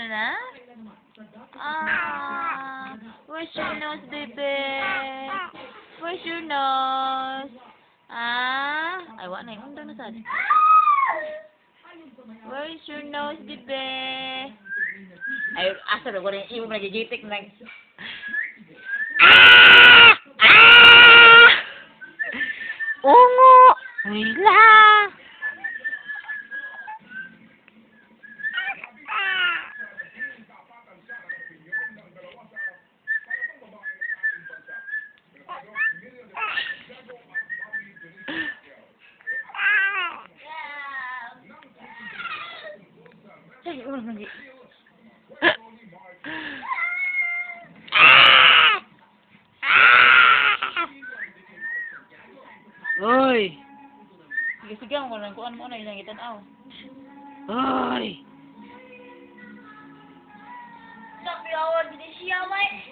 na? Where's your nose, baby? Where's your nose? Ay, wala na yung undo na sad. Where is your nose, baby? Ay, asa na, wala yung nagigitik na. Ungo! Wila! Ay, wala nagi. Oy! Sige, sige, kuan mo na yung gitan-aw. Oy! Sabi ako, hindi siya may